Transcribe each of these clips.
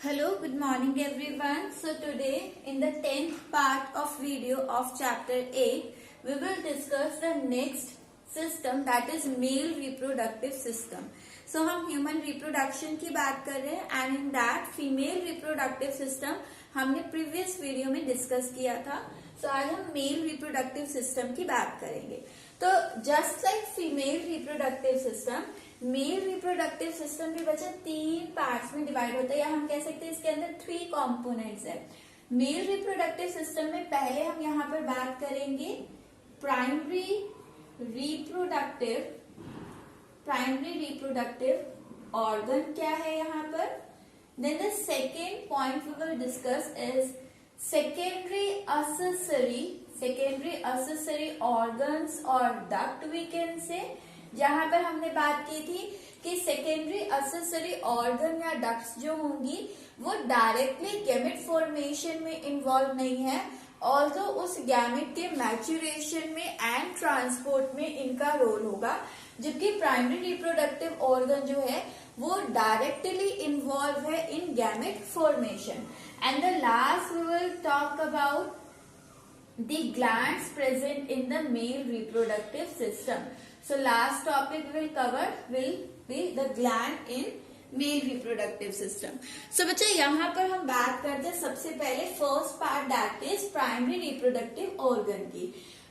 Hello, good morning everyone. So today in the 10th part of video of chapter 8, we will discuss the next system that is male reproductive system. So हम human reproduction की बात कर रहे हैं and in that female reproductive system हमने previous video में discuss किया था. So आज हम male reproductive system की बात करेंगे. तो just like female reproductive system, mail reproductive system भी बच्चा 3 पार्ट्स में डिवाइड होता है या हम कह सकते हैं इसके अंदर 3 कंपोनेंट्स है. मेल रिप्रोडक्टिव सिस्टम में पहले हम यहाँ पर बात करेंगे प्राइमरी रिप्रोडक्टिव ऑर्गन क्या है यहाँ पर. Then the second point we will discuss is secondary accessory organs और डक्ट वी कैन से. जहां पर हमने बात की थी कि सेकेंडरी असेसरी ऑर्गन या डक्ट्स जो होंगी वो डायरेक्टली गैमेट फॉर्मेशन में इन्वॉल्व नहीं है, ऑल्सो उस गैमेट के मैच्यूरेशन में एंड ट्रांसपोर्ट में इनका रोल होगा. जबकि प्राइमरी रिप्रोडक्टिव ऑर्गन जो है वो डायरेक्टली इन्वॉल्व है in gamete formation. And the last we will talk about the glands present in the male reproductive system. So last topic we will cover will be the gland in male reproductive system. So बच्चा यहाँ पर हम बात करते हैं सबसे पहले first part that is primary reproductive organ की.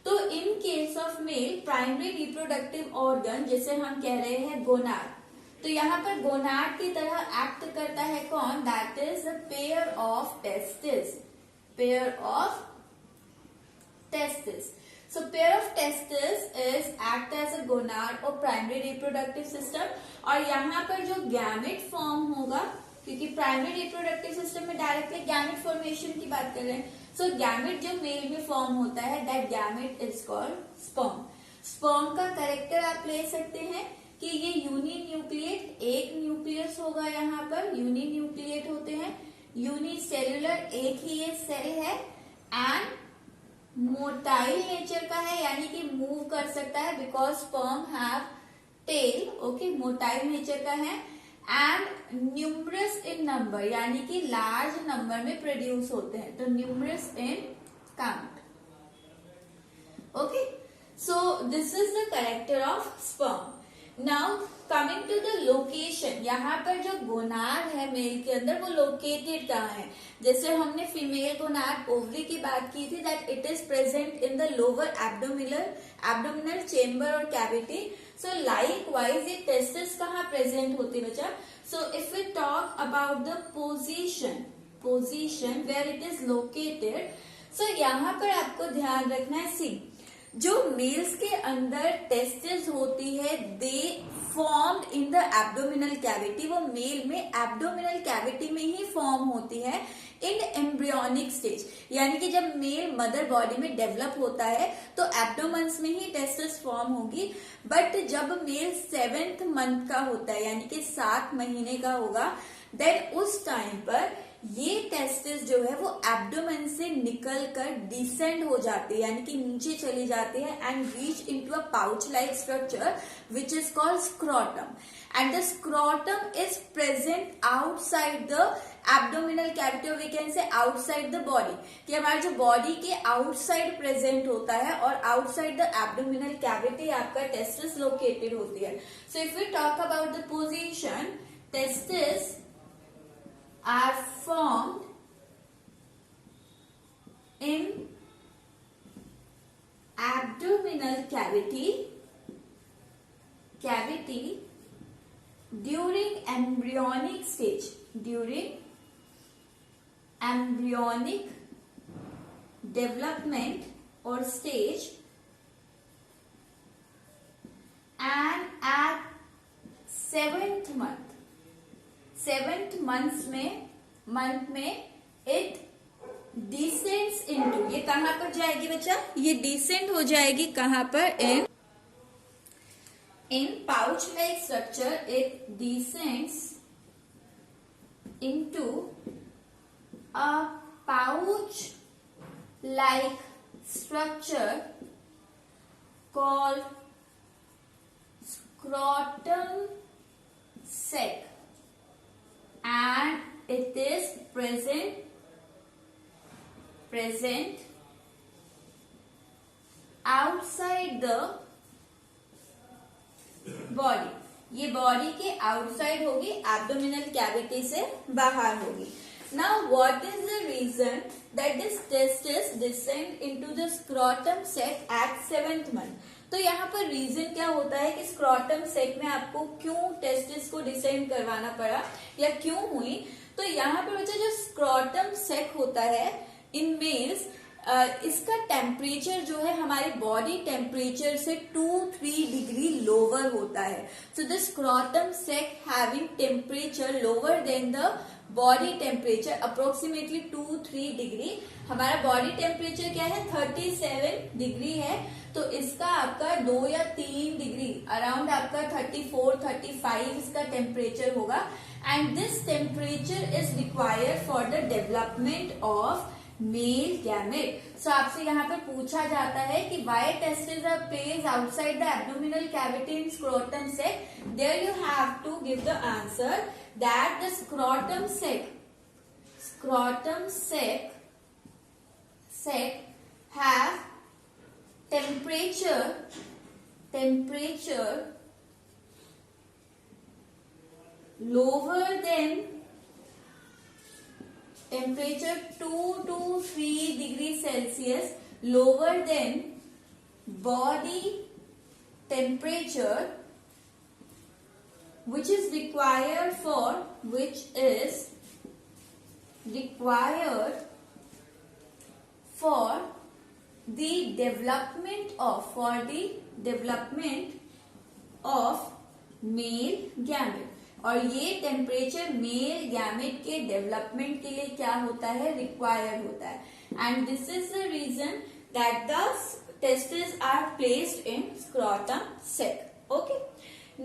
तो इन case of mail primary reproductive organ जिसे हम कह रहे हैं गोनाड, तो यहाँ पर गोनाड की तरह एक्ट करता है कौन? That is the pair of testis. So pair of testis is act as a gonad or primary reproductive system. और यहाँ पर जो गैमेट फॉर्म होगा, क्योंकि प्राइमरी रिप्रोडक्टिव सिस्टम में डायरेक्टली गैमेट फॉर्मेशन की बात कर रहे हैं. सो गैमेट जो मेल में फॉर्म होता है that gamete is called sperm. Sperm का कैरेक्टर आप ले सकते हैं कि ये यूनिन्यूक्लिएट, एक न्यूक्लियस होगा, यहाँ पर यूनिन्यूक्लिएट होते हैं. यूनिसेल्युलर, एक ही ये सेल है एंड मोटाइल नेचर का है, यानी कि मूव कर सकता है because sperm have tail. Okay, motile nature का है एंड न्यूमरस इन नंबर, यानी कि लार्ज नंबर में प्रोड्यूस होते हैं. तो numerous in count. Okay, so this is the character of sperm. Now coming to the location, यहाँ पर जो गोनाड है मेल के अंदर वो लोकेटेड कहाँ है? जैसे हमने फीमेल गोनाड ओवरी की बात की थी that it is present in the lower abdominal chamber और कैविटी. सो लाइकवाइज ये टेस्टिस कहाँ प्रेजेंट होती बच्चा? So if we talk about the position where it is located, so यहाँ पर आपको ध्यान रखना है. सी, जो मेल्स के अंदर टेस्टिस होती है दे formed in the abdominal cavity. वो मेल में एब्डोमिनल कैविटी में ही फॉर्म होती है इन एम्ब्रियोनिक स्टेज, यानी कि जब मेल मदर बॉडी में डेवलप होता है तो एब्डोमेन्स में ही टेस्टिस फॉर्म होगी. बट जब मेल 7th मंथ का होता है, यानी कि 7 महीने का होगा, देन उस टाइम पर ये टेस्टिस जो है वो एब्डोमेन से निकल कर डिसेंड हो जाती है, यानी कि नीचे चली जाती है and reach into a pouch like structure which is called scrotum. And the scrotum is present outside the abdominal cavity, और we can say outside the body, कि हमारे जो बॉडी के आउटसाइड प्रेजेंट होता है और आउटसाइड द एब्डोमिनल कैविटी आपका testis located होती है. So if we talk about the position, testis are formed in abdominal cavity during embryonic stage, during embryonic development or stage, and at 7th month में it descends into, ये कहां पर जाएगी बच्चा? ये डिसेंड हो जाएगी कहां पर? In pouch like structure. It descends into a pouch like structure called scrotum sac and it is present outside the body. ये बॉडी के आउटसाइड होगी, एब्डोमिनल कैविटी से बाहर होगी. Now what is the reason that this testis descend into the scrotum sac at 7th month? तो यहाँ पर reason क्या होता है कि स्क्रॉटम सेक में आपको क्यों टेस्टिस को डिसेंड करवाना पड़ा या क्यों हुई? तो यहाँ पर बच्चा जो स्क्रॉटम सेक होता है इन मेल्स, इसका टेम्परेचर जो है हमारे बॉडी टेम्परेचर से 2-3 डिग्री लोअर होता है. So the scrotum sac having temperature lower than the body temperature approximately 2-3 degree. हमारा बॉडी टेम्परेचर क्या है? 37 डिग्री है. तो इसका आपका 2 या 3 डिग्री अराउंड आपका 34-35 इसका टेम्परेचर होगा. And this temperature is required for the development of male gamete. So आपसे यहाँ पर पूछा जाता है कि why testis are placed outside the abdominal cavity in scrotum sac. There you have to give the answer that the scrotum sac have temperature lower than temperature 2 to 3 degrees Celsius lower than body temperature which is required for the development of male gamete. और ये temperature male gamete के development के लिए क्या होता है? Required होता है. And this is the reason that the testis are placed in scrotum sac. Okay,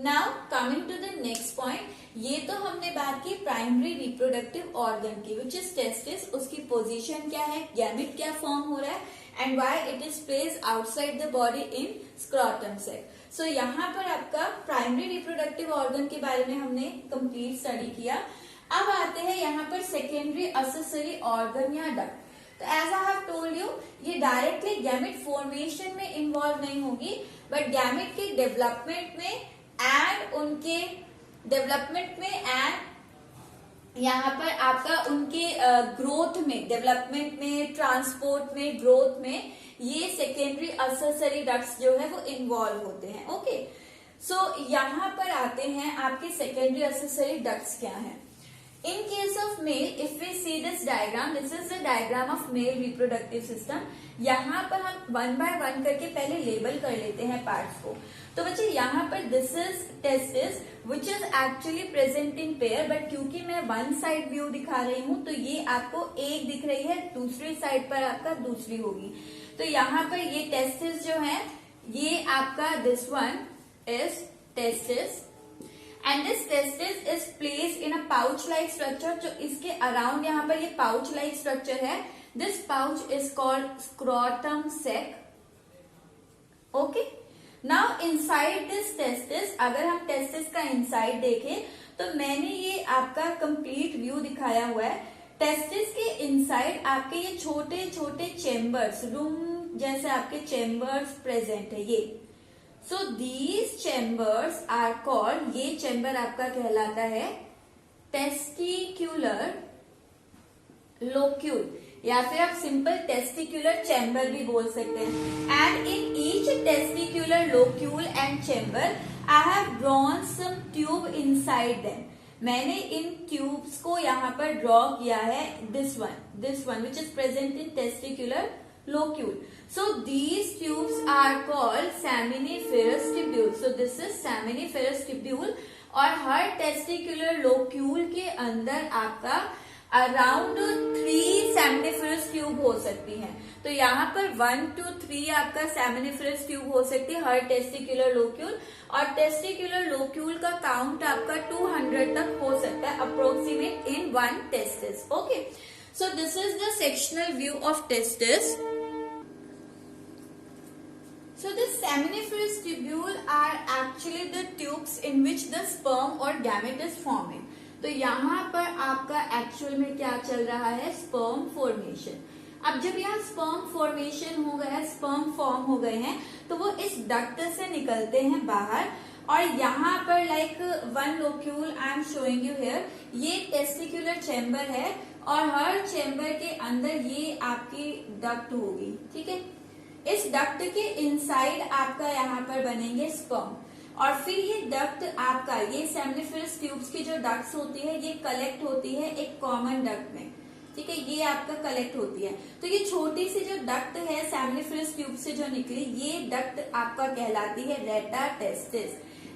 now coming to the next point. ये तो हमने बात की प्राइमरी रिप्रोडक्टिव ऑर्गन की विच इज टेस्टिस. उसकी पोजीशन क्या है, गैमेट क्या फॉर्म हो रहा है and why it is placed outside the body in scrotum सेक. सो यहाँ पर आपका प्राइमरी रिप्रोडक्टिव ऑर्गन के बारे में हमने कंप्लीट स्टडी किया. अब आते हैं यहाँ पर सेकेंडरी एक्सेसरी ऑर्गन या डक्ट. तो as I have told you, ये डायरेक्टली गैमेट फॉर्मेशन में इन्वॉल्व नहीं होगी, बट गैमेट के डेवलपमेंट में एंड यहाँ पर आपका उनके ग्रोथ में, डेवलपमेंट में, ट्रांसपोर्ट में, ग्रोथ में ये सेकेंडरी एक्सेसरी डक्ट्स जो है वो इन्वॉल्व होते हैं. ओके, सो यहाँ पर आते हैं आपके सेकेंडरी एक्सेसरी डक्ट्स क्या है. In case of male, if we see this diagram, this is the diagram of male reproductive system. यहाँ पर हम 1 by 1 करके पहले लेबल कर लेते हैं पार्ट्स को. तो बच्चे यहाँ पर this is testis which is actually present in pair, but क्योंकि मैं वन साइड व्यू दिखा रही हूँ तो ये आपको एक दिख रही है, दूसरी साइड पर आपका दूसरी होगी. तो यहाँ पर ये टेस्टिस जो है ये आपका this one is testis and this testis is placed in a pouch like structure. जो इसके अराउंड यहाँ पर ये पाउच लाइक स्ट्रक्चर है. This pouch is called scrotum sac. Okay, now inside this testis, अगर हम टेस्टिस का इनसाइड देखें तो मैंने ये आपका कंप्लीट व्यू दिखाया हुआ है. टेस्टिस के इनसाइड आपके ये छोटे छोटे चेम्बर्स, रूम जैसे आपके चेम्बर्स प्रेजेंट है ये. So these chambers are called, ये चेम्बर आपका कहलाता है टेस्टिक्यूलर लोक्यूल, या फिर आप सिंपल टेस्टिक्यूलर चैम्बर भी बोल सकते हैं. And in each testicular locule and chamber I have drawn some tube inside them. मैंने इन ट्यूब्स को यहाँ पर ड्रॉ किया है. This one which is present in testicular locule. So these tubes are called seminiferous tubule. So this is seminiferous tubule. और हर testicular locule के अंदर आपका अराउंड 3 सेमिनिफेरस ट्यूब हो सकती हैं. तो यहाँ पर 1 to 3 आपका सेमिनिफेरस ट्यूब हो सकती है हर टेस्टिक्यूलर लोक्यूल. और टेस्टिक्यूलर लोक्यूल का काउंट आपका 200 तक हो सकता है approximate in one testis. Okay, so this is the sectional view of testis. So the seminiferous tubule are actually the tubes in which the sperm or gamete is forming. तो यहाँ पर आपका एक्चुअल में क्या चल रहा है, स्पर्म फॉर्मेशन। अब जब यहाँ स्पर्म फॉर्मेशन हो गया, स्पर्म फॉर्म हो गए हैं, तो वो इस डक्ट से निकलते हैं बाहर, और यहाँ पर like one locule I am showing you here, ये टेस्टिकुलर चेम्बर है, और हर चेम्बर के अंदर ये आपकी डक्ट होगी, ठीक है। इस डक्ट के इनसाइड आपका यहाँ पर बनेंगे स्पर्म, और फिर ये डक्ट आपका, ये सेमिनिफरस ट्यूब्स की जो डक्ट्स होती है ये कलेक्ट होती है एक कॉमन डक्ट में, ठीक है, ये आपका कलेक्ट होती है। तो ये छोटी सी जो डक्ट है सेमिनिफरस ट्यूब से जो निकली, ये डक्ट आपका कहलाती है रेटा टेस्टिस।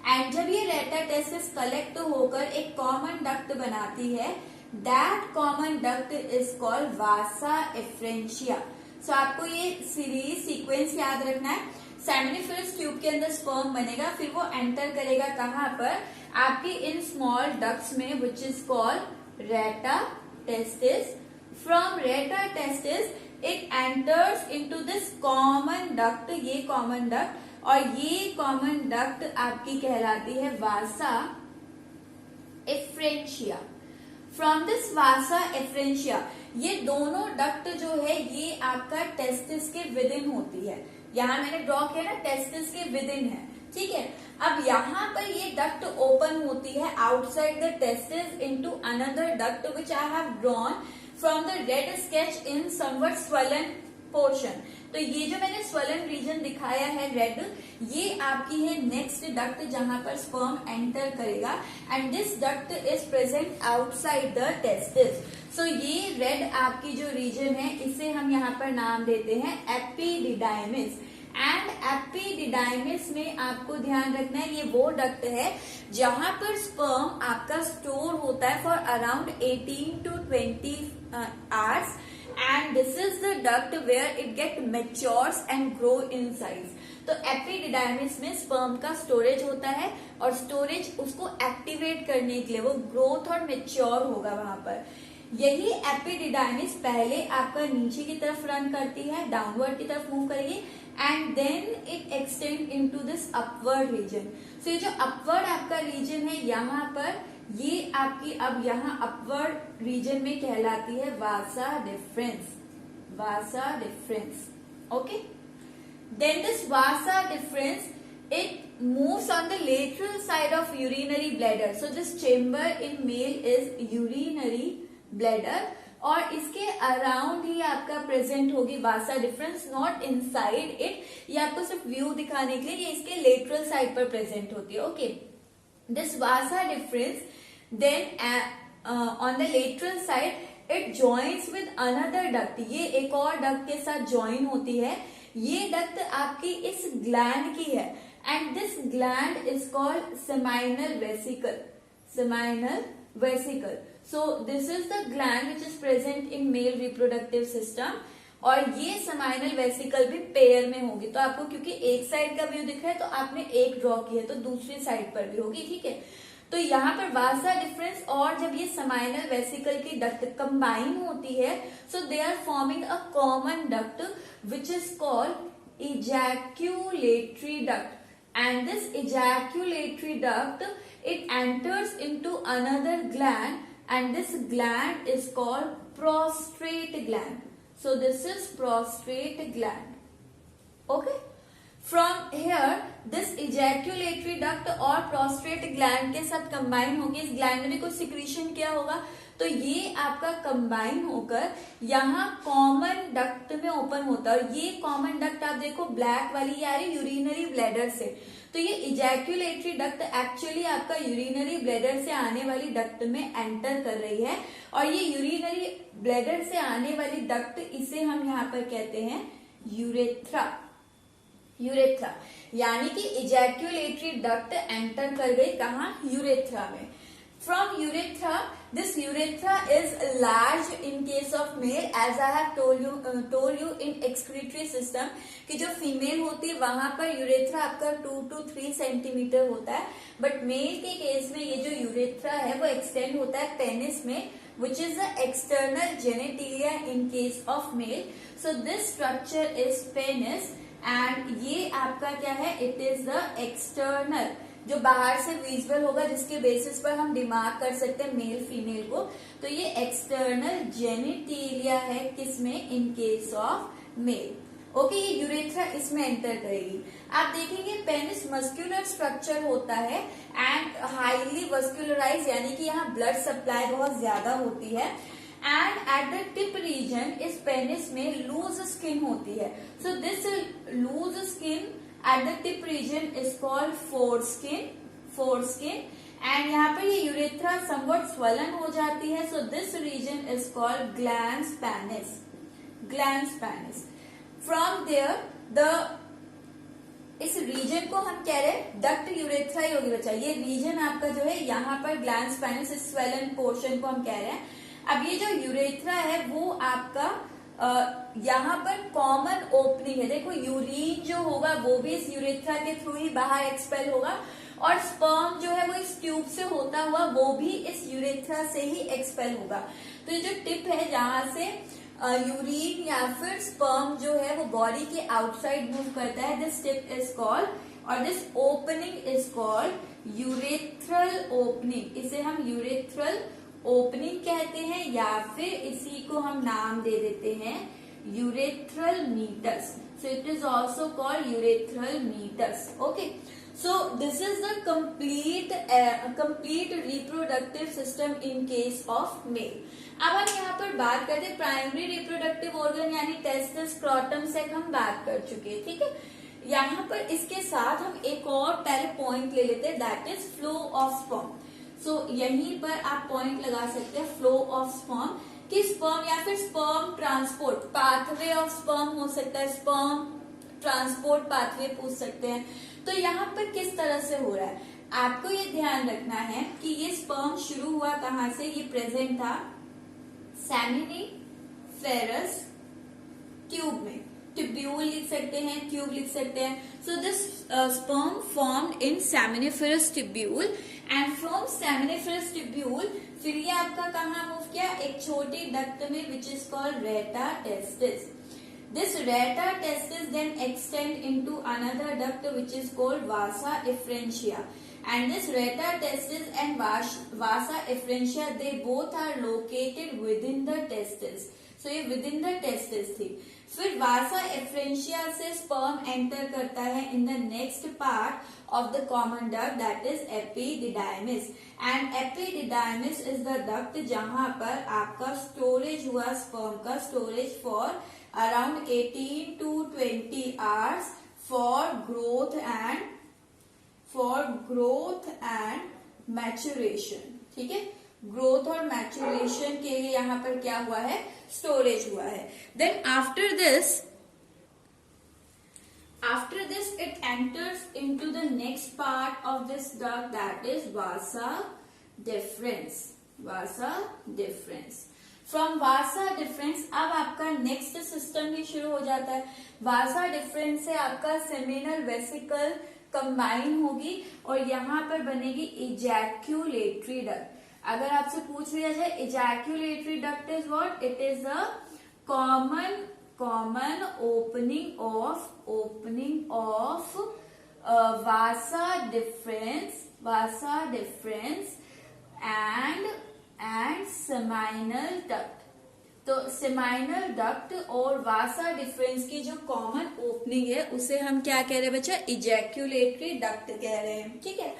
एंड जब ये रेटा टेस्टिस कलेक्ट होकर एक कॉमन डक्ट बनाती है, that common duct is called vasa efferentia. So आपको ये सीरीज सीक्वेंस याद रखना है। सेमिनिफरस ट्यूब के अंदर स्पर्म बनेगा, फिर वो एंटर करेगा कहाँ पर, आपकी इन स्मॉल डक्ट्स में, which is called rete testis. From rete testis it enters into this common duct, ये कॉमन डक्ट, और ये कॉमन डक्ट आपकी कहलाती है vasa efferentia. From this vasa efferentia, ये दोनों डक्ट जो है ये आपका टेस्टिस के विद इन होती है। यहाँ मैंने ड्रॉ किया ना, टेस्टिस के विद इन है, ठीक है। अब यहाँ पर ये डक्ट ओपन होती है outside the testis into another duct which I have drawn from the red sketch in somewhat swollen portion. तो ये जो मैंने स्वलन रीजन दिखाया है रेड, ये आपकी है नेक्स्ट डक्ट जहां पर स्पर्म एंटर करेगा, and this duct is present outside the testis. So ये रेड आपकी जो रीजन है, इसे हम यहाँ पर नाम देते हैं एपिडिडाइमिस। एंड एपिडिडाइमिस में आपको ध्यान रखना है, ये वो डक्ट है जहां पर स्पर्म आपका स्टोर होता है for around 18 to 20 hours, and this is the duct where it get matures and grow in size. तो एपिडिडाइमिस में स्पर्म का स्टोरेज होता है, और स्टोरेज उसको एक्टिवेट करने के लिए वो ग्रोथ और मेच्योर होगा वहां पर। यही एपिडिडाइमिस पहले आपका नीचे की तरफ रन करती है, डाउनवर्ड की तरफ मूव करेगी, and then it extend into this upward region. So ये जो अपवर्ड आपका रीजन है यहाँ पर, ये आपकी अब यहाँ अपवर्ड रीजन में कहलाती है vasa deferens, vasa deferens, okay. Then this vasa deferens it moves on the lateral side of urinary bladder. So this chamber in male is urinary bladder, और इसके अराउंड ही आपका प्रेजेंट होगी vasa deferens, not inside it. ये आपको सिर्फ view दिखाने के लिए, ये इसके लेटरल साइड पर प्रेजेंट होती है, okay. This vasa deferens then on the lateral side it joins with another duct, ये एक और डक्ट के साथ ज्वाइन होती है। ये डक्ट आपकी इस ग्लैंड की है, and this gland is called seminal vesicle, seminal vesicle. So this is the gland which is present in male reproductive system, और ये सेमाइनल वेसिकल भी पेयर में होगी। तो आपको क्योंकि एक साइड का व्यू दिख रहा है तो आपने एक ड्रॉ किया, तो दूसरी साइड पर भी होगी, ठीक है। तो यहाँ पर वासा डिफरेंस और जब ये सेमाइनल वेसिकल की डक्ट कंबाइन होती है, so they are forming a common duct which is called ejaculatory duct, and this ejaculatory duct it enters into another gland, and this gland is called prostrate gland. So this is prostrate gland, okay. From here this ejaculatory duct और prostrate gland के साथ combine होगी, इस gland में भी कुछ secretion क्या होगा, तो ये आपका combine होकर यहाँ common duct में open होता है। और ये common duct आप देखो black वाली ये आ रही urinary bladder से, तो ये इजैक्यूलेटरी डक्ट एक्चुअली आपका यूरिनरी ब्लैडर से आने वाली डक्ट में एंटर कर रही है, और ये यूरिनरी ब्लैडर से आने वाली डक्ट, इसे हम यहाँ पर कहते हैं यूरेथ्रा, यूरेथ्रा। यानी कि इजैक्यूलेटरी डक्ट एंटर कर गई कहाँ, यूरेथ्रा में। From urethra, this urethra is large in case of male, as I have told you in excretory system कि जो फीमेल होती है वहां पर यूरेथ्रा आपका 2 to 3 सेंटीमीटर होता है, बट मेल के केस में ये जो यूरेथ्रा है वो एक्सटेंड होता है पेनिस में, which is the external genitalia in case of male. So this structure is penis, and ये आपका क्या है, it is the external जो बाहर से विजुअल होगा, जिसके बेसिस पर हम डिमार्क कर सकते हैं मेल फीमेल को। तो ये एक्सटर्नल जेनिटेलिया है, किसमें? इन केस ऑफ मेल। ओके, ये यूरेथ्रा इसमें एंटर करेगी। आप देखेंगे पेनिस मस्कुलर स्ट्रक्चर होता है एंड हाईली वस्कुलराइज, यानी कि यहाँ ब्लड सप्लाई बहुत ज्यादा होती है। And at the tip region इस पेनिस में लूज स्किन होती है। So this loose skin at the tip region is called foreskin. And यहाँ पर ये यूरेथ्रा समवट स्वलन हो जाती है। So this region is called glans penis. From there इस रीजन को हम कह रहे हैं डक्ट यूरेथ्रा ही होगी बच्चा। ये रीजन आपका जो है यहाँ पर ग्लैंस पेनिस, इस स्वेलन पोर्शन को हम कह रहे हैं। अब ये जो यूरेथ्रा है वो आपका यहाँ पर कॉमन ओपनिंग है। देखो यूरिन जो होगा वो भी इस यूरेथ्रा के थ्रू ही बाहर एक्सपेल होगा, और स्पर्म जो है वो इस ट्यूब से होता हुआ वो भी इस यूरेथ्रा से ही एक्सपेल होगा। तो ये जो टिप है जहां से यूरिन या फिर स्पर्म जो है वो बॉडी के आउटसाइड मूव करता है, दिस टिप इज कॉल्ड, और this opening is called urethral opening. इसे हम यूरेथ्रल ओपनिंग कहते हैं, या फिर इसी को हम नाम दे देते हैं urethral meatus. So it is also called urethral meatus. Okay, so this is the complete reproductive system in case of male. अब हम यहाँ पर बात करते हैं प्राइमरी रिप्रोडक्टिव ऑर्गन यानी टेस्टिस, स्क्रोटम से हम बात कर चुके हैं, ठीक है। यहाँ पर इसके साथ हम एक और पहले पॉइंट ले लेते हैं, that is flow of sperm. So यहीं पर आप पॉइंट लगा सकते हैं फ्लो ऑफ स्पर्म, कि स्पर्म या फिर sperm transport, pathway of sperm हो सकता है, स्पर्म ट्रांसपोर्ट पाथवे पूछ सकते हैं। तो यहाँ पर किस तरह से हो रहा है, आपको ये ध्यान रखना है कि ये स्पर्म शुरू हुआ कहाँ से, ये प्रेजेंट था सेमिनिफेरस ट्यूब में, ट्यूब्यूल लिख सकते हैं, ट्यूब लिख सकते हैं। So this sperm formed in seminiferous tubule, and from seminiferous tubule फिर ये आपका कहाँ मूव किया, एक छोटी डक्ट में, which is called rete testis. This reta testis then extend into another duct which is called vasa efferentia, and this reta testis and vasa efferentia, they both are located within the testis. So ये within the testis थी। फिर vasa efferentia से sperm enter करता है in the next part of the common duct, that is epididymis, and epididymis is the duct जहाँ पर आपका storage हुआ sperm का, storage for around 18 to 20 hours for growth and maturation, ठीक है। ग्रोथ और मैचुरेशन के लिए यहाँ पर क्या हुआ है, स्टोरेज हुआ है। Then after this it enters into the next part of this duct, that is vasa deferens. From vasa deferens अब आपका नेक्स्ट सिस्टम भी शुरू हो जाता है। वासा डिफरेंस से आपका सेमिनल वेसिकल कंबाइन होगी और यहाँ पर बनेगी इजैक्यूलेटरी डक्ट। अगर आपसे पूछ लिया जाए ejaculatory duct is what, it is a common opening of Vasa difference and seminal duct. तो सेमाइनल डक्ट और वासा डिफरेंस की जो कॉमन ओपनिंग है उसे हम क्या कह रहे हैं बच्चा, इजैक्यूलेटरी डक्ट कह रहे हैं, ठीक है।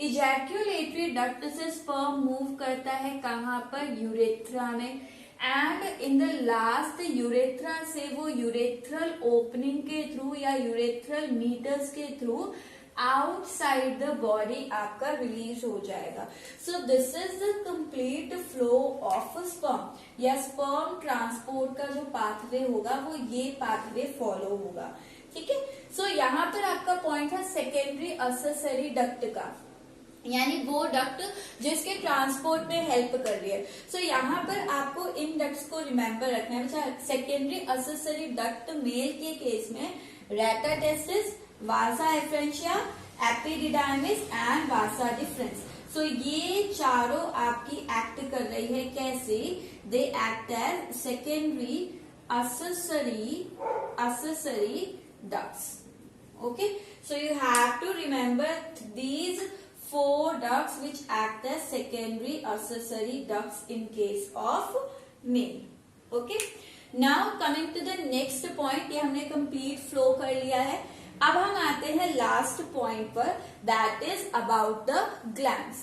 इजैक्यूलेटरी डक्ट से स्पर्म मूव करता है कहाँ पर, यूरेथ्रा में, and in the last urethra से वो यूरेथ्रल ओपनिंग के थ्रू या यूरेथ्रल मीटर्स के थ्रू आउटसाइड द बॉडी आपका रिलीज हो जाएगा। सो this is the complete flow of sperm, या स्पर्म ट्रांसपोर्ट का जो पाथवे होगा वो ये पाथवे फॉलो होगा, ठीक है। सो यहाँ पर आपका पॉइंट है सेकेंडरी एक्सेसरी डक्ट का, यानी वो डक्ट जिसके ट्रांसपोर्ट में हेल्प कर रही है। सो यहाँ पर आपको इन डक्ट्स को रिमेम्बर रखना है। सेकेंडरी एक्सेसरी डक्ट मेल के केस में rete testis, vasa efferentia, epididymis and vasa deferens. So ये चारों आपकी एक्ट कर रही है कैसे, they act as secondary accessory ducts. Okay, so you have to remember these four ducts which act as secondary accessory ducts in case of male. Okay, now coming to the next point, ये हमने complete flow कर लिया है. अब हम आते हैं last point पर, that is about the glands.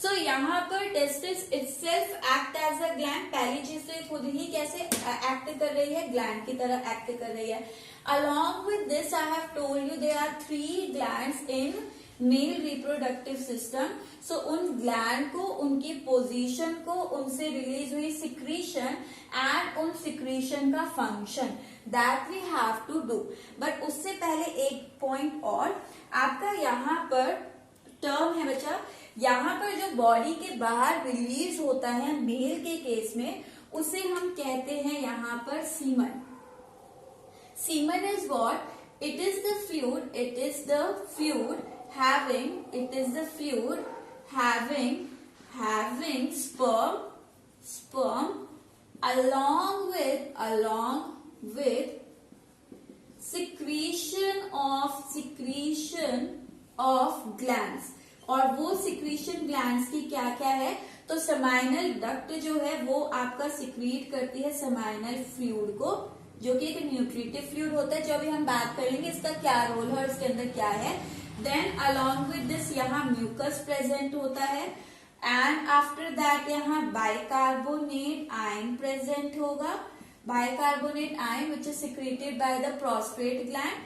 So यहाँ पर testis itself act as a gland. पहली चीज तो ये खुद ही कैसे एक्ट कर रही है, ग्लैंड की तरह एक्ट कर रही है. Along with this I have told you there are 3 glands in male reproductive system. So उन ग्लैंड को, उनकी पोजीशन को, उनसे रिलीज हुई सिक्रीशन एंड उन सिक्रीशन का function that we have to do. But उससे पहले एक पॉइंट और, आपका यहाँ पर टर्म है बच्चा, यहाँ पर जो बॉडी के बाहर रिलीज होता है मेल के केस में, उसे हम कहते हैं यहाँ पर semen. Semen is what? It is the fluid, it is the fluid having sperm along with secretion of glands. और वो सिक्रीशन ग्लैंड्स की क्या क्या है, तो सेमाइनल डक्ट जो है वो आपका सिक्रीट करती है सेमाइनल फ्लूइड को, जो कि एक न्यूट्रिटिव फ्लूइड होता है, जो अभी हम बात करेंगे इसका क्या रोल है और इसके अंदर क्या है. देन अलोंग विद दिस यहाँ म्यूकस प्रेजेंट होता है, एंड आफ्टर दैट यहाँ बाइकार्बोनेट आयन प्रेजेंट होगा. Bicarbonate ion which is secreted by the prostate gland,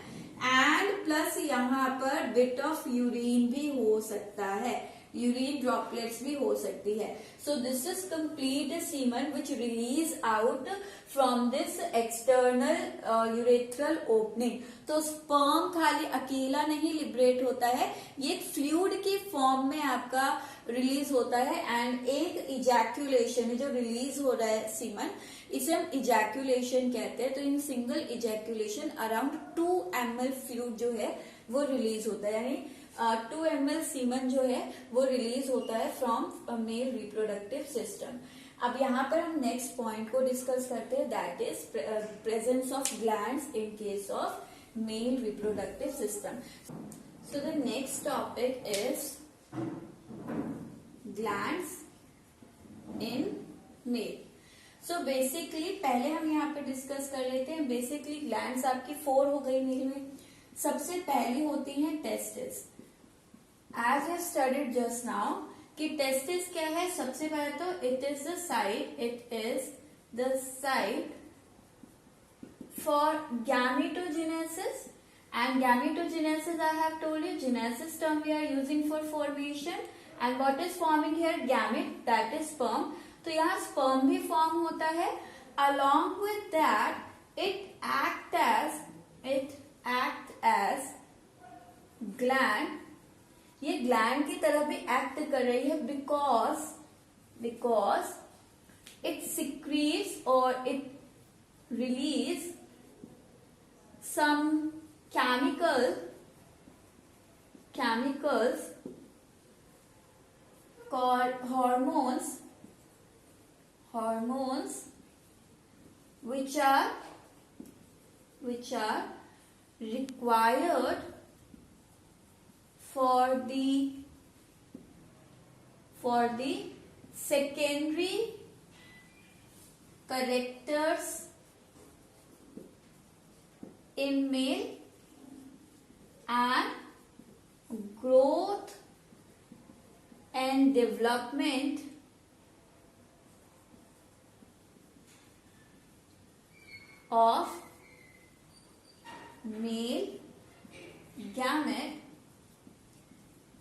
and plus यहाँ पर बिट ऑफ यूरिन भी हो सकता है, यूरिन ड्रॉपलेट्स भी हो सकती है. So this is complete semen which release out from this external urethral opening. तो स्पर्म खाली अकेला नहीं लिबरेट होता है, ये एक फ्लूइड की फॉर्म में आपका रिलीज होता है, एंड एक इजैक्यूलेशन है जो रिलीज हो रहा है सीमन, इसे हम इजैक्यूलेशन कहते हैं. तो in single ejaculation around 2 ml fluid जो है वो रिलीज होता है, यानी 2 ml सीमन जो है वो रिलीज होता है फ्रॉम मेल रिप्रोडक्टिव सिस्टम. अब यहाँ पर हम नेक्स्ट पॉइंट को डिस्कस करते हैं, that is presence of glands in case of male reproductive system. So the next topic is glands in male. So basically पहले हम यहाँ पे डिस्कस कर लेते हैं. बेसिकली ग्लैंड्स आपकी 4 हो गई मेल में. सबसे पहली होती है testis. As I studied just now कि टेस्टिस क्या है, सबसे पहले तो it is the site for gametogenesis. And gametogenesis I have told you, genesis term we are using for formation, and what is forming here, gamete, that is sperm. तो यहाँ sperm भी form होता है. Along with that it act as gland. ये gland की तरह भी act कर रही है, बिकॉज इट सिक्रीट्स और it release some chemicals called hormones which are required for the secondary characters in male and growth and development of male gamete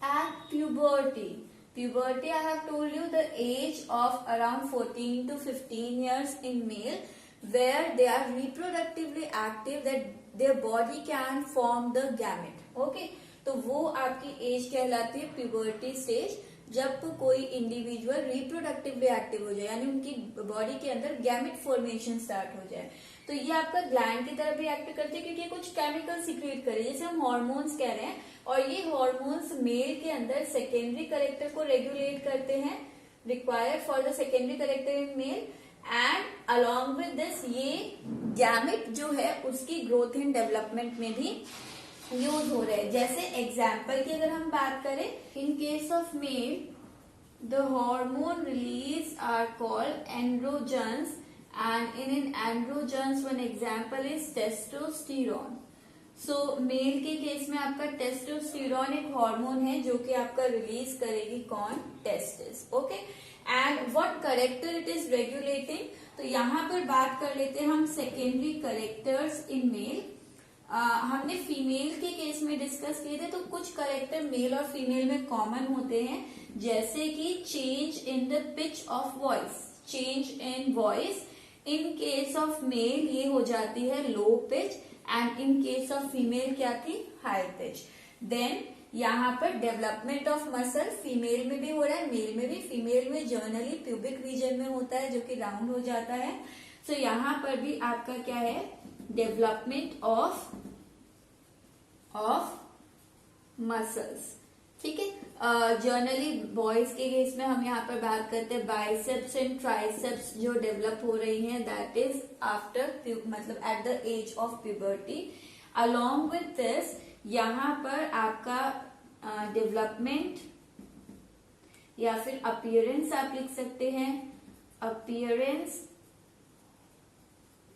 at puberty. Puberty, I have told you, the age of around 14 to 15 years in male, where they are reproductively active, that their body can form the gamete. Okay, तो वो आपकी as कहलाती है puberty stage, जब कोई individual reproductively active हो जाए, यानी उनकी बॉडी के अंदर गैमेट फॉर्मेशन स्टार्ट हो जाए. तो ये आपका ग्लैंड की तरह भी एक्ट करती है, क्योंकि ये कुछ केमिकल सीक्रेट करे, जैसे हम हार्मोन्स कह रहे हैं, और ये हार्मोन्स मेल के अंदर सेकेंडरी कैरेक्टर को रेगुलेट करते हैं, required for the secondary character in male, and along with this ये गैमेट जो है उसकी ग्रोथ एंड डेवलपमेंट में भी यूज हो रहे हैं। जैसे एग्जाम्पल की अगर हम बात करें, इन case of mail the hormone released are called androgens, and in androgens one example is testosterone. So male के केस में आपका टेस्टोस्टेरोन एक हार्मोन है जो कि आपका रिलीज करेगी कौन, testis. Okay, and what character it is regulating, तो यहाँ पर बात कर लेते हैं हम सेकेंडरी करेक्टर्स इन मेल। हमने फीमेल के केस में डिस्कस किए थे, तो कुछ करेक्टर मेल और फीमेल में कॉमन होते हैं, जैसे कि change in the pitch of voice, change in voice. In case of mail ये हो जाती है low pitch, and in case of female क्या थी, हाई पिच। देन यहाँ पर डेवलपमेंट ऑफ मसल फीमेल में भी हो रहा है, मेल में भी। फीमेल में जर्नली प्यूबिक रीजन में होता है जो कि राउंड हो जाता है। सो यहाँ पर भी आपका क्या है, डेवलपमेंट ऑफ मसल्स। ठीक है, जर्नली बॉयज के केस में हम यहाँ पर बात करते हैं बाइसेप्स एंड ट्राइसेप्स जो डेवलप हो रही हैं, दैट इज आफ्टर मतलब at the age of puberty. Along with this यहाँ पर आपका डेवलपमेंट या फिर अपीयरेंस आप लिख सकते हैं, appearance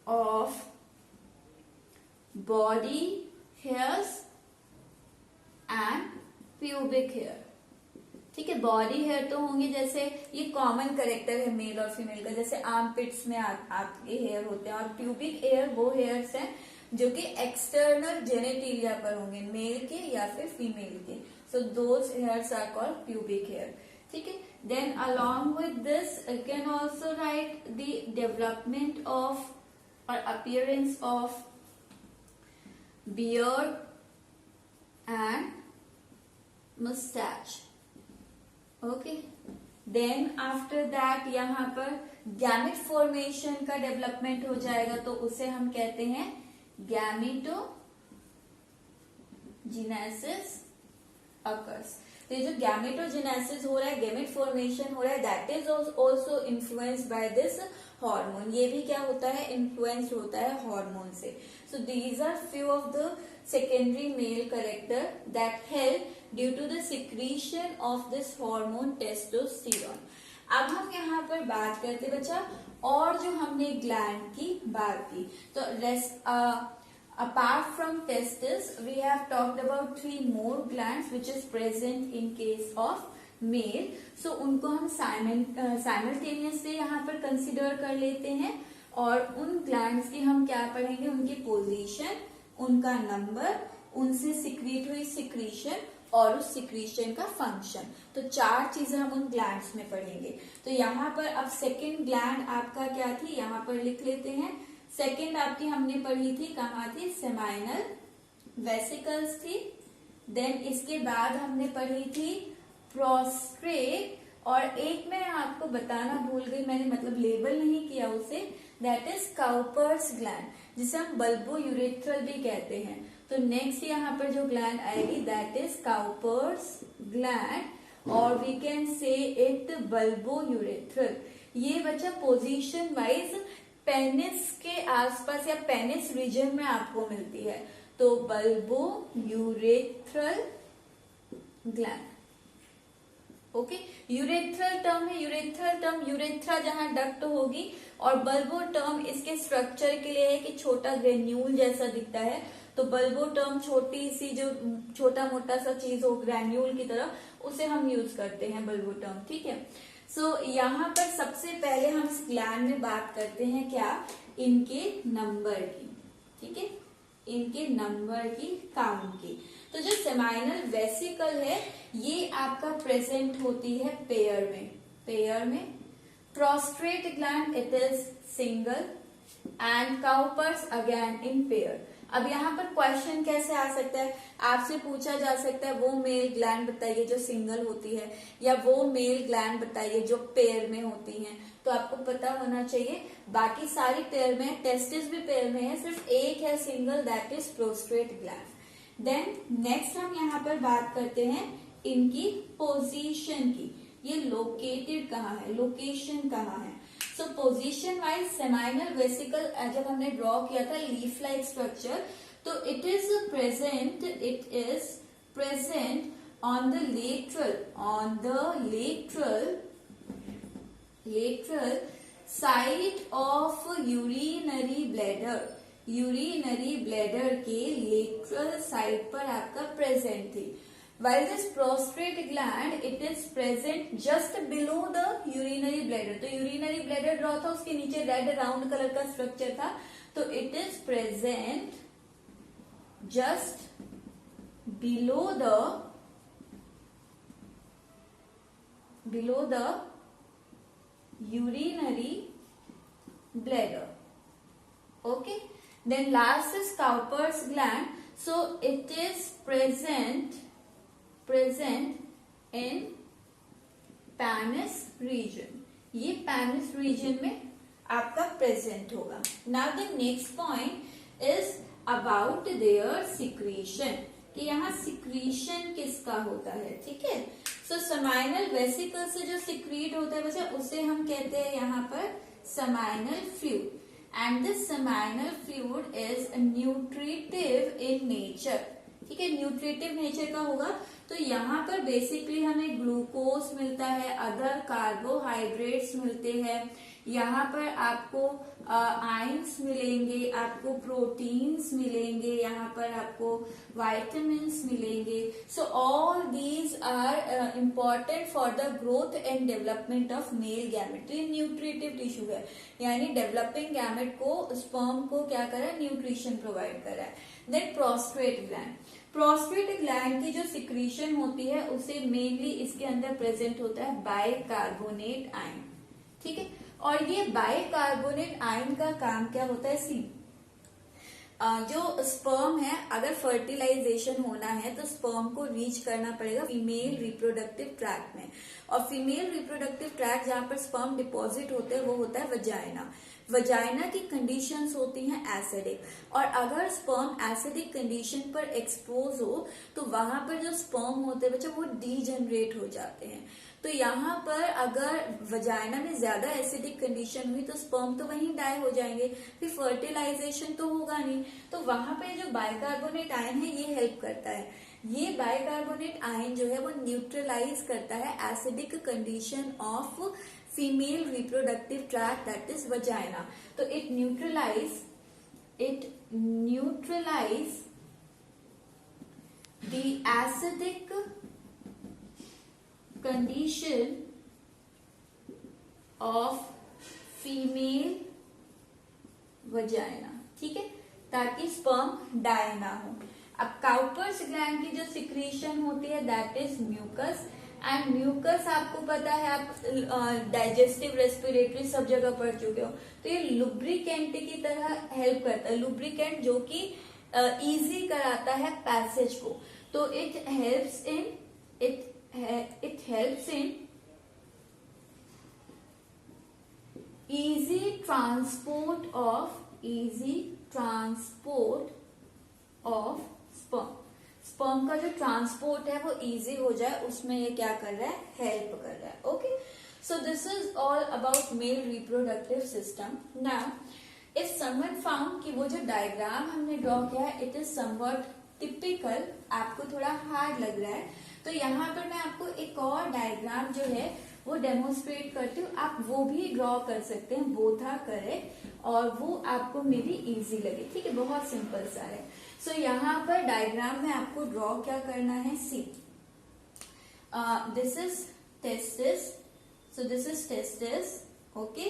of body hairs and pubic hair. ठीक है, बॉडी हेयर तो होंगे, जैसे ये कॉमन करेक्टर है मेल और फीमेल का, जैसे आर्म पिट्स में आपके हेयर होते हैं, और प्यूबिक हेयर वो हेयर्स हैं जो कि एक्सटर्नल जेनेटिलिया पर होंगे, मेल के या फिर फीमेल के। So those hairs are called pubic hair. ठीक है, then along with this you can also write the development of और appearance of beard and mustache. Okay, then after that यहाँ पर गैमेट फॉर्मेशन का डेवलपमेंट हो जाएगा, तो उसे हम कहते हैं गैमेटोजेनेसिस अकर्स। तो ये जो गैमेटोजेनेसिस हो रहा है, गैमेट फॉर्मेशन हो रहा है, that is also influenced by this hormone. ये भी क्या होता है, इन्फ्लुएंस्ड होता है हार्मोन से। So these are few of the secondary male character that help due to the secretion of this hormone testosterone. अब हम यहाँ पर बात करते बच्चा, और जो हमने ग्लैंड की बात की, तो apart from testes we have talked about 3 more glands which is present in case of male. So उनको हम simultaneously यहाँ पर consider कर लेते हैं, और उन glands की हम क्या पढ़ेंगे, उनकी पोजीशन, उनका नंबर, उनसे सिक्रीट हुई सिक्रीशन और उस सिक्रीशन का फंक्शन। तो 4 चीजें हम उन ग्लैंड्स में पढ़ेंगे। तो यहाँ पर अब सेकेंड ग्लैंड आपका क्या थी, यहाँ पर लिख लेते हैं। सेकेंड आपकी हमने पढ़ी थी, कहाँ थी, सेमाइनल वेसिकल्स थी। देन इसके बाद हमने पढ़ी थी प्रोस्ट्रेट, और एक मैं आपको बताना भूल गई, मैंने मतलब लेबल नहीं किया उसे, दैट इज काउपर्स ग्लैंड, जिसे हम बल्बो यूरेथ्रल भी कहते हैं। तो नेक्स्ट यहाँ पर जो ग्लैंड आएगी दैट इज काउपर्स ग्लैंड, और we can say it bulbo urethral. ये बच्चा पोजीशन वाइज पेनिस के आसपास या पेनिस रीजन में आपको मिलती है, तो bulbo urethral gland. Okay, urethral term है, यूरेथ्रल टर्म यूरेथ्रा जहां डक्ट होगी, और बल्बो टर्म इसके स्ट्रक्चर के लिए है कि छोटा ग्रेन्यूल जैसा दिखता है। तो बल्बो टर्म छोटी सी जो छोटा मोटा सा चीज हो ग्रेन्यूल की तरह, उसे हम यूज करते हैं बल्बो टर्म। ठीक है, सो यहाँ पर सबसे पहले हम इस ग्लैंड में बात करते हैं क्या, इनके नंबर की। ठीक है, इनके नंबर की, काउंट की। तो जो सेमाइनल वेसिकल है ये आपका प्रेजेंट होती है पेयर में। Prostate gland it is single, and Cowper's again in pair. अब यहाँ पर क्वेश्चन कैसे आ सकता है, आपसे पूछा जा सकता है वो मेल ग्लैंड बताइए जो सिंगल होती है, या वो मेल ग्लैंड बताइए जो पेयर में होती हैं। तो आपको पता होना चाहिए बाकी सारी पेयर में, टेस्टिस भी पेयर में है, सिर्फ एक है single, that is prostate gland. Then next हम यहाँ पर बात करते हैं इनकी पोजीशन की, ये लोकेटेड कहाँ है, लोकेशन कहाँ है। सो पोजीशन वाइज सेमाइनल वेसिकल जब हमने ड्रॉ किया था लीफ लाइक स्ट्रक्चर, तो it is present on the lateral side of urinary bladder के lateral side पर आपका present थी. While this prostrate gland it is present just below the urinary bladder. तो urinary bladder ड्रॉ था, उसके नीचे red round colour का structure था, तो it is present just below the urinary bladder. Okay, then last is Cowper's gland. So it is present in penis region. ये penis region में आपका present होगा. Now the next point is about their secretion, कि यहाँ secretion किसका होता है. ठीक है, so seminal vesicle से जो secrete होता है वैसे उसे हम कहते हैं यहाँ पर seminal fluid, and this seminal fluid is nutritive in nature. ठीक है, न्यूट्रिटिव नेचर का होगा. तो यहाँ पर बेसिकली हमें ग्लूकोज मिलता है, अदर कार्बोहाइड्रेट्स मिलते हैं, यहाँ पर आपको आयंस मिलेंगे, आपको प्रोटीन्स मिलेंगे, यहाँ पर आपको वाइटामिन्स मिलेंगे. So all these are important for the growth and development of male gamete. ये न्यूट्रिटिव टिश्यू है, यानी डेवलपिंग गैमेट को, स्पर्म को क्या कर रहा है, न्यूट्रिशन प्रोवाइड कर रहा है. Then prostate gland. Prostate gland की जो सिक्रीशन होती है उसे मेनली इसके अंदर प्रेजेंट होता है बाइकार्बोनेट आयन. ठीक है, और ये बाइकार्बोनेट आयन का काम क्या होता है, सी जो स्पर्म है, अगर फर्टिलाइजेशन होना है तो स्पर्म को रीच करना पड़ेगा फीमेल रिप्रोडक्टिव ट्रैक्ट में, और फीमेल रिप्रोडक्टिव ट्रैक्ट जहां पर स्पर्म डिपॉजिट होते हैं वो होता है वजाइना. वजाइना की कंडीशंस होती हैं एसिडिक, और अगर स्पर्म एसिडिक कंडीशन पर एक्सपोज हो तो वहां पर जो स्पर्म होते हैं बच्चा वो डीजनरेट हो जाते हैं. तो यहाँ पर अगर वजाइना में ज्यादा एसिडिक कंडीशन हुई तो स्पर्म तो वहीं डाई हो जाएंगे, फिर फर्टिलाइजेशन तो होगा नहीं. तो वहां पे जो बाइकार्बोनेट आयन है ये हेल्प करता है. ये बाइकार्बोनेट आयन जो है वो न्यूट्रलाइज करता है acidic condition of female reproductive tract, that is vagina. तो it neutralize the acidic condition of female vagina. ठीक है, ताकि स्पर्म डाई ना हो. अब काउपर्स ग्लैंड की जो सिक्रीशन होती है that is mucus, and mucus आपको पता है, आप डाइजेस्टिव रेस्पिरेटरी सब जगह पढ़ चुके हो. तो ये लुब्रिकेंट की तरह हेल्प करता है, लुब्रिकेंट जो कि इजी कराता है पैसेज को. तो it helps in easy transport of sperm. Sperm का जो ट्रांसपोर्ट है वो इजी हो जाए, उसमें ये क्या कर रहा है, हेल्प कर रहा है. Okay, so this is all about male reproductive system. Now if someone found कि वो जो डायग्राम हमने ड्रॉ किया है इट इज समवट टिपिकल, आपको थोड़ा हार्ड लग रहा है, तो यहाँ पर मैं आपको एक और डायग्राम जो है वो डेमोन्स्ट्रेट करती हूँ. आप वो भी ड्रॉ कर सकते हैं, बोथ आर करेक्ट, और वो आपको मे बी इजी लगे. ठीक है, बहुत सिंपल सा है. सो यहाँ पर डायग्राम में आपको ड्रॉ क्या करना है, see this is testis. So this is testis, okay,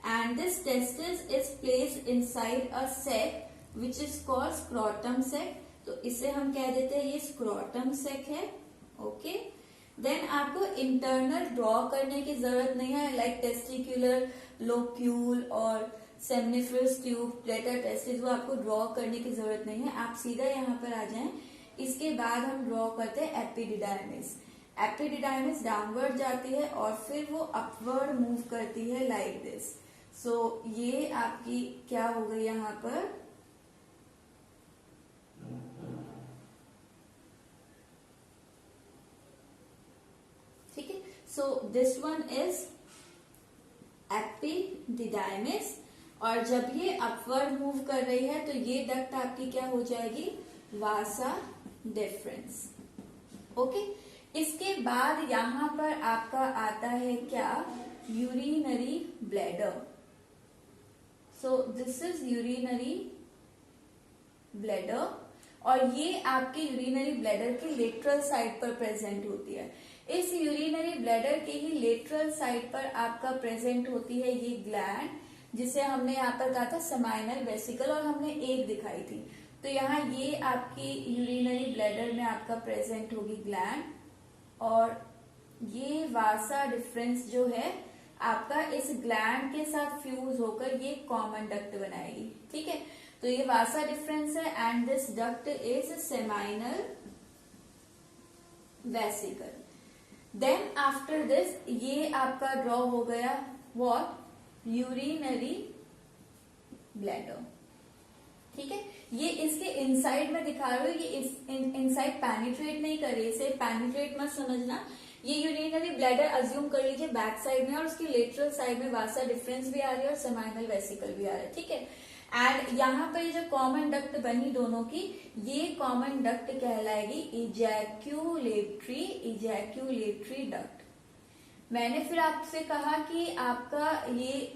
and this testis is placed inside a sac which is called scrotum sac. तो इसे हम कह देते हैं ये स्क्रोटम सेक है. ओके, देन आपको इंटरनल ड्रॉ करने की जरूरत नहीं है, लाइक टेस्टिकुलर लोक्यूल और सेमिनिफरस ट्यूब, प्लेटर टेस्टिस, वो आपको ड्रॉ करने की जरूरत नहीं है. आप सीधा यहाँ पर आ जाएं. इसके बाद हम ड्रॉ करते हैं एपिडिडाइमिस. एपिडिडाइमिस डाउनवर्ड जाती है और फिर वो अपवर्ड मूव करती है लाइक दिस. सो ये आपकी क्या हो गई यहाँ पर, ठीक है. So this one is epididymis, और जब ये अपवर्ड मूव कर रही है तो ये डक्ट आपकी क्या हो जाएगी, वासा डिफरेंस। ओके, इसके बाद यहां पर आपका आता है क्या, urinary bladder. So this is urinary bladder, और ये आपके यूरिनरी ब्लैडर के लेटरल साइड पर प्रेजेंट होती है। इस यूरिनरी ब्लैडर के ही लेटरल साइड पर आपका प्रेजेंट होती है ये ग्लैंड, जिसे हमने यहाँ पर कहा था सेमाइनल वेसिकल, और हमने एक दिखाई थी। तो यहाँ ये आपकी यूरिनरी ब्लैडर में आपका प्रेजेंट होगी ग्लैंड, और ये वासा डिफरेंस जो है आपका इस ग्लैंड के साथ फ्यूज होकर ये कॉमन डक्ट बनाएगी। ठीक है, तो ये वासा डिफरेंस है and this duct is seminal vesicle. Then after this ये आपका ड्रॉ हो गया व्हाट, यूरिनरी ब्लैडर। ठीक है, ये इसके इनसाइड में दिखा रही हूँ, ये इनसाइड पैनिट्रेट नहीं कर रही, इसे पैनिट्रेट मत समझना। ये यूरिनरी ब्लैडर अज्यूम कर लीजिए बैक साइड में, और उसकी लेटरल साइड में वासा डिफरेंस भी आ रही है और सेमाइनल वेसिकल भी आ रहा है। ठीक है, एंड यहाँ पर ये जो कॉमन डक्ट बनी दोनों की, ये कॉमन डक्ट कहलाएगी इजैक्यूलेटरी डक्ट। मैंने फिर आपसे कहा कि आपका ये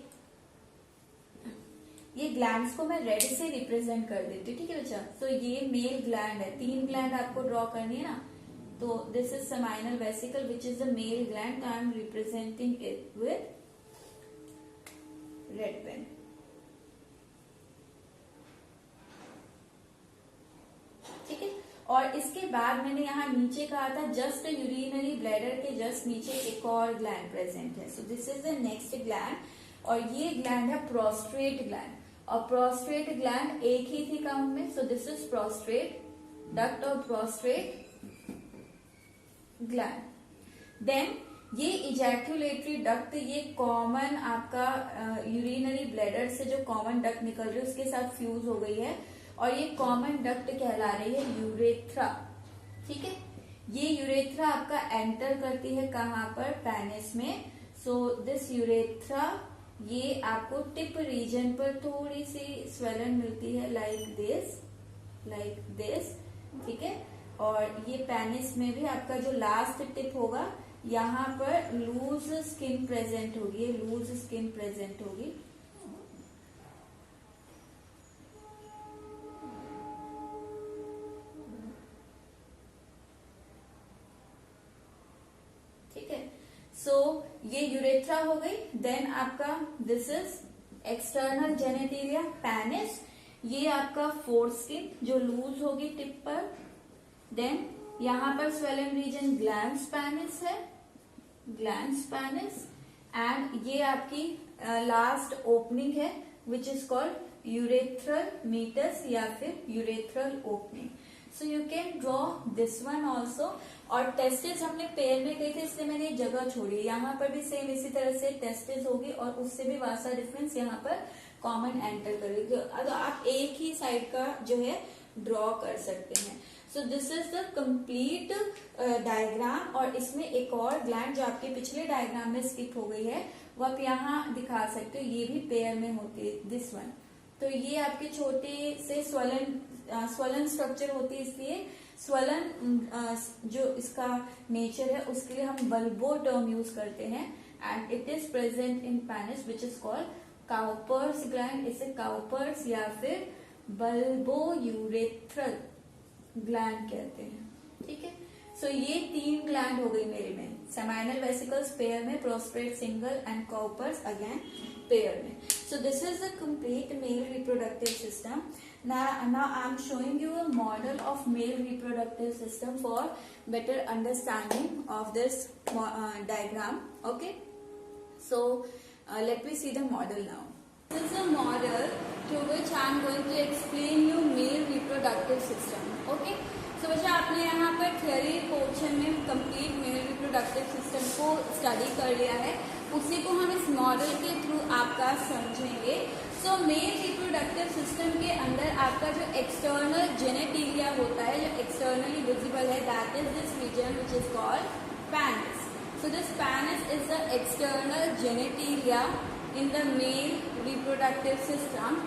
ग्लैंड्स को मैं रेड से रिप्रेजेंट कर देती हूँ। ठीक है बच्चा, तो ये मेल ग्लैंड है, 3 ग्लैंड आपको ड्रॉ करनी है ना, तो this is seminal vesicle which is the male gland, I am representing it with red pen. ठीक है, और इसके बाद मैंने यहाँ नीचे कहा था जस्ट यूरिनरी ब्लैडर के जस्ट नीचे एक और ग्लैंड प्रेजेंट है। So this is the next gland, और ये ग्लैंड है प्रोस्ट्रेट ग्लैंड, और प्रोस्ट्रेट ग्लैंड एक ही थी काउंट में। So this is prostate duct और प्रोस्ट्रेट ग्लैंड। देन ये इजैक्यूलेटरी डक्ट, ये कॉमन आपका यूरिनरी ब्लैडर से जो कॉमन डक्ट निकल रही है उसके साथ फ्यूज हो गई है, और ये कॉमन डक्ट कहला रही है यूरेथ्रा। ठीक है, ये यूरेथ्रा आपका एंटर करती है कहाँ पर, पेनिस में। सो दिस यूरेथ्रा, ये आपको टिप रीजन पर थोड़ी सी स्वेलन मिलती है लाइक दिस। ठीक है, और ये पेनिस में भी आपका जो लास्ट टिप होगा यहाँ पर लूज स्किन प्रेजेंट होगी, लूज स्किन प्रेजेंट होगी। ठीक है, सो ये यूरेथ्रा हो गई। देन आपका this is external genitalia penis, ये आपका फोर स्किन जो लूज होगी टिप पर। देन यहाँ पर स्वेलन रीजन ग्लैंड्स पेनिस है, ग्लैंड्स पेनिस, एंड ये आपकी लास्ट ओपनिंग है which is called urethral meatus या फिर urethral opening. So you can draw this one also. और टेस्टिस हमने पेयर में गई थी इसलिए मैंने जगह छोड़ी, यहाँ पर भी सेम इसी तरह से टेस्टिस होगी और उससे भी वासा डिफरेंस यहाँ पर कॉमन एंटर करेगी। तो आप एक ही साइड का जो है ड्रॉ कर सकते हैं। सो this is the complete diagram, और इसमें एक और ग्लैंड जो आपके पिछले डायग्राम में स्किप हो गई है वो आप यहाँ दिखा सकते हो, ये भी पेयर में होती है, दिस वन। तो ये आपके छोटे से स्वलन स्ट्रक्चर होती है, इसलिए स्वलन जो इसका नेचर है उसके लिए हम बल्बो टर्म यूज करते हैं, and it is present in penis which is called Cowper's gland. इसे काउपर्स या फिर बल्बो यूरेथ्रल ग्लैंड कहते हैं। ठीक है, सो ये 3 ग्लैंड हो गई मेरे में, सेमाइनल वेसिकल्स पेयर में, prostate single, and Cowper's again pair में। So this is the complete male reproductive system. Now I'm showing you a model of male reproductive system for better understanding of this diagram. Okay, so let me see the model now. This is a model through which I'm going to explain you male reproductive system. Okay, so बच्चा आपने यहाँ पर theory portion में complete male reproductive system को study कर लिया है, उसी को हम इस मॉडल के थ्रू आपका समझेंगे। सो मेल रिप्रोडक्टिव सिस्टम के अंदर आपका जो एक्सटर्नल जेनेटिलिया होता है, जो एक्सटर्नली विजिबल है, that is this region which is called penis. So this penis is the external genitalia in the male reproductive system.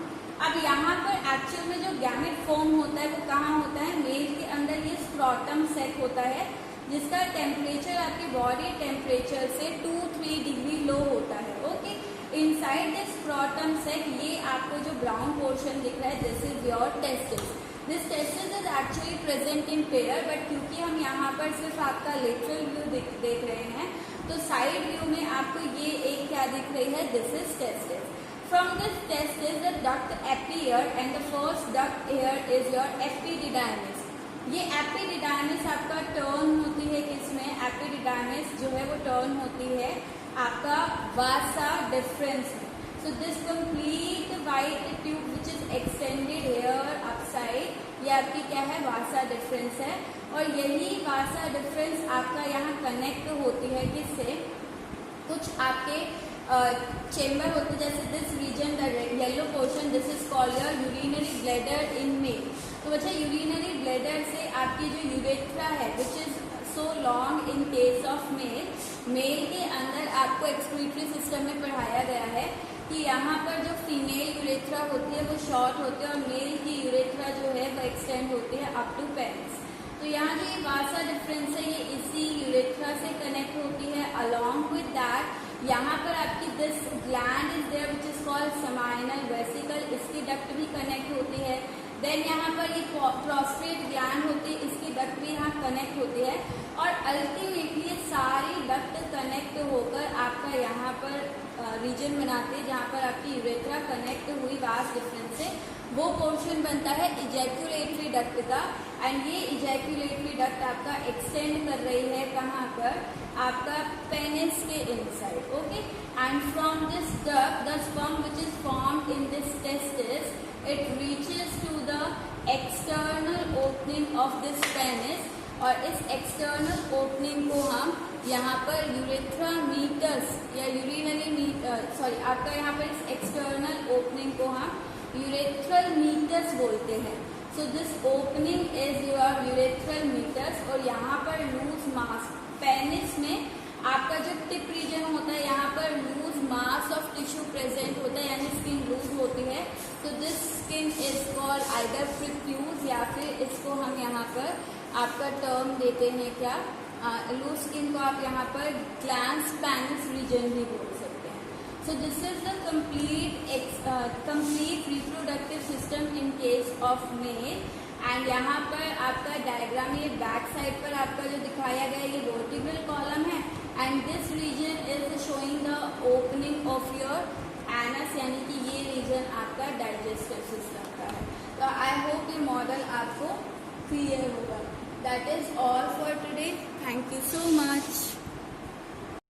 अब यहाँ पर एक्चुअल में जो गैमेट फॉर्म होता है वो कहाँ होता है? मेल के अंदर ये स्क्रॉटम सेक होता है, जिसका टेम्परेचर आपके बॉडी टेम्परेचर से 2-3 डिग्री लो होता है। ओके, इनसाइड द स्क्रॉटम सेक ये आपको जो ब्राउन पोर्शन दिख रहा है, this is your testis. This testis is actually present in pair, but क्योंकि हम यहाँ पर सिर्फ आपका लेटरल व्यू देख रहे हैं, तो साइड व्यू में आपको ये एक क्या दिख रही है? This is testis. From this testis the duct appear and the first duct here is your epididymis। ये एपिडिडाइमिस आपका टर्न होती है किसमें? एपिडिडाइमिस जो है वो टर्न होती है आपका वासा डिफरेंस में। So this complete white tube which is extended here upside, ये आपकी क्या है? वासा डिफरेंस है। और यही वासा डिफरेंस आपका यहाँ कनेक्ट होती है किससे? कुछ आपके चेम्बर होते हैं, जैसे this region the yellow portion, this is called your urinary bladder in male. तो बच्चा यूरिनरी ब्लैडर से आपकी जो यूरेथ्रा है which is so long in case of male, male के अंदर आपको एक्सक्रीटरी सिस्टम में पढ़ाया गया है कि यहाँ पर जो फीमेल यूरेथ्रा होती है वो शॉर्ट होती है और मेल की यूरेथ्रा जो है वो एक्सटेंड होती है अप टू पेनिस। तो यहाँ जो ये वासा डिफरेंस है ये इसी यूरेथ्रा से कनेक्ट होती है। अलॉन्ग विद दैट यहाँ पर आपकी this gland is there which is called seminal vesicle, इसकी डक्ट भी कनेक्ट होती है। देन यहाँ पर ये प्रोस्टेट ग्लैंड होती है, इसकी डक्ट भी यहाँ कनेक्ट होती है। और अल्टीमेटली ये सारी डक्ट कनेक्ट होकर आपका यहाँ पर रीजन बनाते हैं जहाँ पर आपकी यूरेथ्रा कनेक्ट हुई वास डिफरेंस से, वो पोर्शन बनता है इजैक्यूलेटरी डक्ट का। एंड ये इजैक्यूलेटरी डक्ट आपका एक्सटेंड कर रही है कहाँ पर? आपका पेनिस के inside. Okay, and from this duct the sperm which is formed in this testis it reaches to the external opening of this penis, और इस एक्सटर्नल ओपनिंग को हम यहाँ पर यूरेथ्रा मीटस या यूरिनरी आपका यहाँ पर इस एक्सटर्नल ओपनिंग को हम यूरेथ्रल मीटस बोलते हैं। So this opening is your urethral meatus. और यहाँ पर लूज मास पेनिस में आपका जो टिप रीजन होता है यहाँ पर loose mass of tissue present होता है, यानी स्किन लूज होती है। तो this skin is called either prepuce, या फिर इसको हम यहाँ पर आपका टर्म देते हैं क्या? लूज स्किन को आप यहाँ पर ग्लैंस पेनिस रीजन भी बोल सकते हैं। सो this is the complete reproductive system in case of mail. And यहाँ पर आपका डायग्राम ये बैक साइड पर आपका जो दिखाया गया ये वर्टिब्रल कॉलम है, and this region is showing the opening of your anus, यानी कि ये रीजन आपका डाइजेस्टिव सिस्टम का है। तो आई होप ये मॉडल आपको क्लियर होगा। That is all for today. Thank you so much.